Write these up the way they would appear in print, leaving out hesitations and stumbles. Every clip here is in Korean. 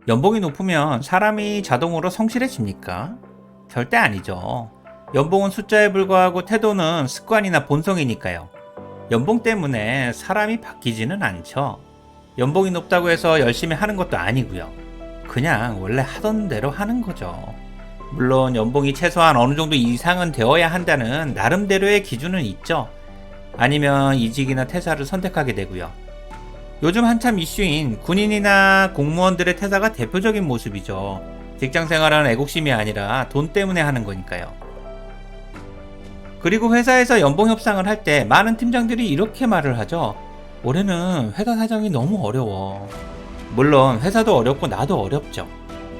연봉이 높으면 사람이 자동으로 성실해집니까? 절대 아니죠. 연봉은 숫자에 불과하고 태도는 습관이나 본성이니까요. 연봉 때문에 사람이 바뀌지는 않죠. 연봉이 높다고 해서 열심히 하는 것도 아니고요. 그냥 원래 하던 대로 하는 거죠. 물론 연봉이 최소한 어느 정도 이상은 되어야 한다는 나름대로의 기준은 있죠. 아니면 이직이나 퇴사를 선택하게 되고요. 요즘 한참 이슈인 군인이나 공무원들의 퇴사가 대표적인 모습이죠. 직장 생활은 애국심이 아니라 돈 때문에 하는 거니까요. 그리고 회사에서 연봉 협상을 할 때 많은 팀장들이 이렇게 말을 하죠. 올해는 회사 사정이 너무 어려워. 물론 회사도 어렵고 나도 어렵죠.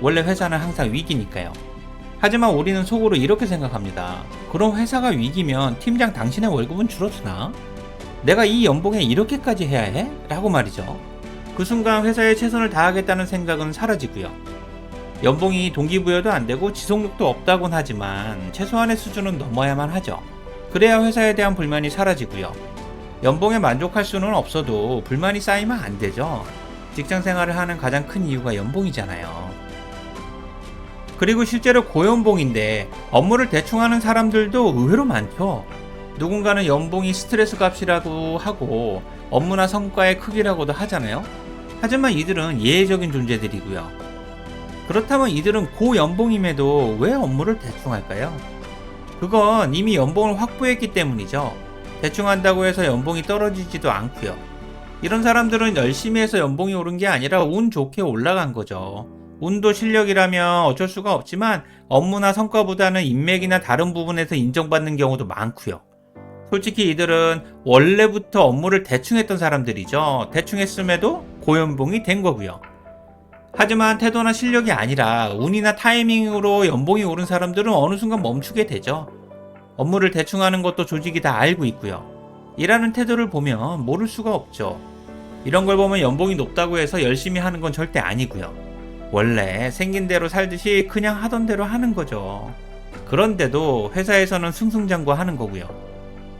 원래 회사는 항상 위기니까요. 하지만 우리는 속으로 이렇게 생각합니다. 그럼 회사가 위기면 팀장 당신의 월급은 줄어드나? 내가 이 연봉에 이렇게까지 해야 해? 라고 말이죠. 그 순간 회사에 최선을 다하겠다는 생각은 사라지고요. 연봉이 동기부여도 안 되고 지속력도 없다곤 하지만 최소한의 수준은 넘어야만 하죠. 그래야 회사에 대한 불만이 사라지고요. 연봉에 만족할 수는 없어도 불만이 쌓이면 안 되죠. 직장 생활을 하는 가장 큰 이유가 연봉이잖아요. 그리고 실제로 고연봉인데 업무를 대충 하는 사람들도 의외로 많죠. 누군가는 연봉이 스트레스 값이라고 하고 업무나 성과의 크기라고도 하잖아요. 하지만 이들은 예외적인 존재들이고요. 그렇다면 이들은 고연봉임에도 왜 업무를 대충 할까요? 그건 이미 연봉을 확보했기 때문이죠. 대충 한다고 해서 연봉이 떨어지지도 않고요. 이런 사람들은 열심히 해서 연봉이 오른 게 아니라 운 좋게 올라간 거죠. 운도 실력이라면 어쩔 수가 없지만 업무나 성과보다는 인맥이나 다른 부분에서 인정받는 경우도 많고요. 솔직히 이들은 원래부터 업무를 대충 했던 사람들이죠. 대충 했음에도 고연봉이 된 거고요. 하지만 태도나 실력이 아니라 운이나 타이밍으로 연봉이 오른 사람들은 어느 순간 멈추게 되죠. 업무를 대충 하는 것도 조직이 다 알고 있고요. 일하는 태도를 보면 모를 수가 없죠. 이런 걸 보면 연봉이 높다고 해서 열심히 하는 건 절대 아니고요. 원래 생긴 대로 살듯이 그냥 하던 대로 하는 거죠. 그런데도 회사에서는 승승장구하는 거고요.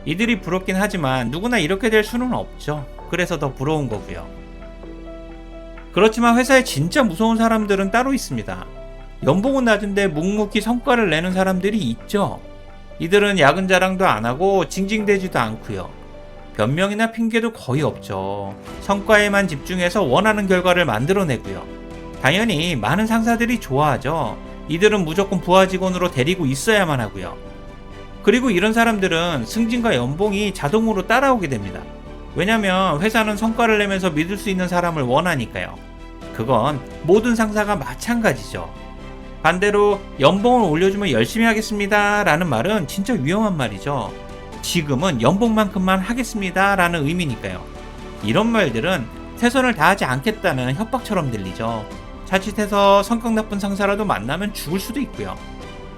이들이 부럽긴 하지만 누구나 이렇게 될 수는 없죠. 그래서 더 부러운 거고요. 그렇지만 회사에 진짜 무서운 사람들은 따로 있습니다. 연봉은 낮은데 묵묵히 성과를 내는 사람들이 있죠. 이들은 야근 자랑도 안 하고 징징대지도 않고요. 변명이나 핑계도 거의 없죠. 성과에만 집중해서 원하는 결과를 만들어내고요. 당연히 많은 상사들이 좋아하죠. 이들은 무조건 부하 직원으로 데리고 있어야만 하고요. 그리고 이런 사람들은 승진과 연봉이 자동으로 따라오게 됩니다. 왜냐면 회사는 성과를 내면서 믿을 수 있는 사람을 원하니까요. 그건 모든 상사가 마찬가지죠. 반대로 연봉을 올려주면 열심히 하겠습니다 라는 말은 진짜 위험한 말이죠. 지금은 연봉만큼만 하겠습니다 라는 의미니까요. 이런 말들은 최선을 다하지 않겠다는 협박처럼 들리죠. 자칫해서 성격 나쁜 상사라도 만나면 죽을 수도 있고요.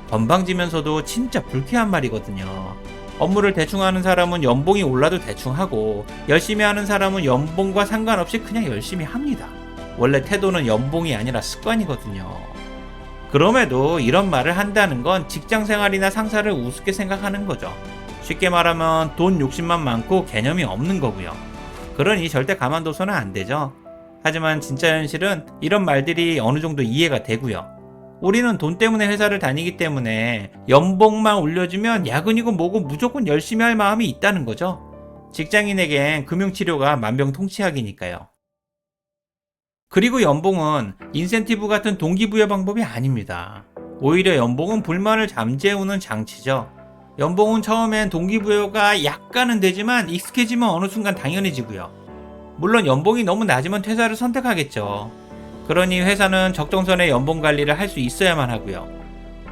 건방지면서도 진짜 불쾌한 말이거든요. 업무를 대충 하는 사람은 연봉이 올라도 대충 하고 열심히 하는 사람은 연봉과 상관없이 그냥 열심히 합니다. 원래 태도는 연봉이 아니라 습관이거든요. 그럼에도 이런 말을 한다는 건 직장 생활이나 상사를 우습게 생각하는 거죠. 쉽게 말하면 돈 욕심만 많고 개념이 없는 거고요. 그러니 절대 가만둬서는 안 되죠. 하지만 진짜 현실은 이런 말들이 어느 정도 이해가 되고요. 우리는 돈 때문에 회사를 다니기 때문에 연봉만 올려주면 야근이고 뭐고 무조건 열심히 할 마음이 있다는 거죠. 직장인에겐 금융치료가 만병통치약이니까요. 그리고 연봉은 인센티브 같은 동기부여 방법이 아닙니다. 오히려 연봉은 불만을 잠재우는 장치죠. 연봉은 처음엔 동기부여가 약간은 되지만 익숙해지면 어느 순간 당연해지고요. 물론 연봉이 너무 낮으면 퇴사를 선택하겠죠. 그러니 회사는 적정선의 연봉 관리를 할 수 있어야만 하고요.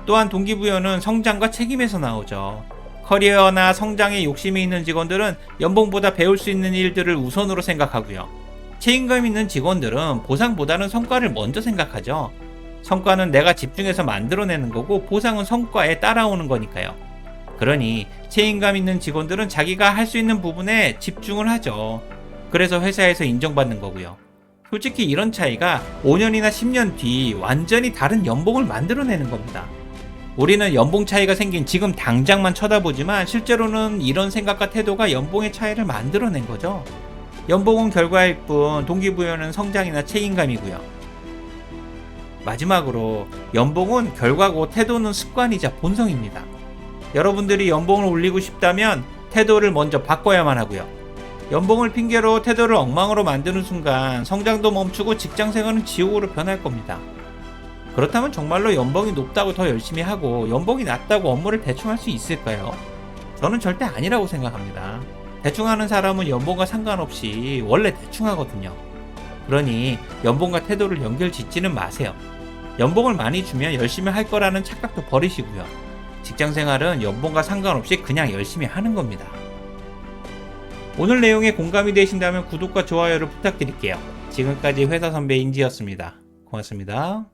또한 동기부여는 성장과 책임에서 나오죠. 커리어나 성장에 욕심이 있는 직원들은 연봉보다 배울 수 있는 일들을 우선으로 생각하고요. 책임감 있는 직원들은 보상보다는 성과를 먼저 생각하죠. 성과는 내가 집중해서 만들어내는 거고 보상은 성과에 따라오는 거니까요. 그러니 책임감 있는 직원들은 자기가 할 수 있는 부분에 집중을 하죠. 그래서 회사에서 인정받는 거고요. 솔직히 이런 차이가 5년이나 10년 뒤 완전히 다른 연봉을 만들어내는 겁니다. 우리는 연봉 차이가 생긴 지금 당장만 쳐다보지만 실제로는 이런 생각과 태도가 연봉의 차이를 만들어낸 거죠. 연봉은 결과일 뿐 동기부여는 성장이나 책임감이고요. 마지막으로 연봉은 결과고 태도는 습관이자 본성입니다. 여러분들이 연봉을 올리고 싶다면 태도를 먼저 바꿔야만 하고요. 연봉을 핑계로 태도를 엉망으로 만드는 순간 성장도 멈추고 직장생활은 지옥으로 변할 겁니다. 그렇다면 정말로 연봉이 높다고 더 열심히 하고 연봉이 낮다고 업무를 대충 할 수 있을까요? 저는 절대 아니라고 생각합니다. 대충 하는 사람은 연봉과 상관없이 원래 대충 하거든요. 그러니 연봉과 태도를 연결 짓지는 마세요. 연봉을 많이 주면 열심히 할 거라는 착각도 버리시고요. 직장생활은 연봉과 상관없이 그냥 열심히 하는 겁니다. 오늘 내용에 공감이 되신다면 구독과 좋아요를 부탁드릴게요. 지금까지 회사 선배 인지였습니다. 고맙습니다.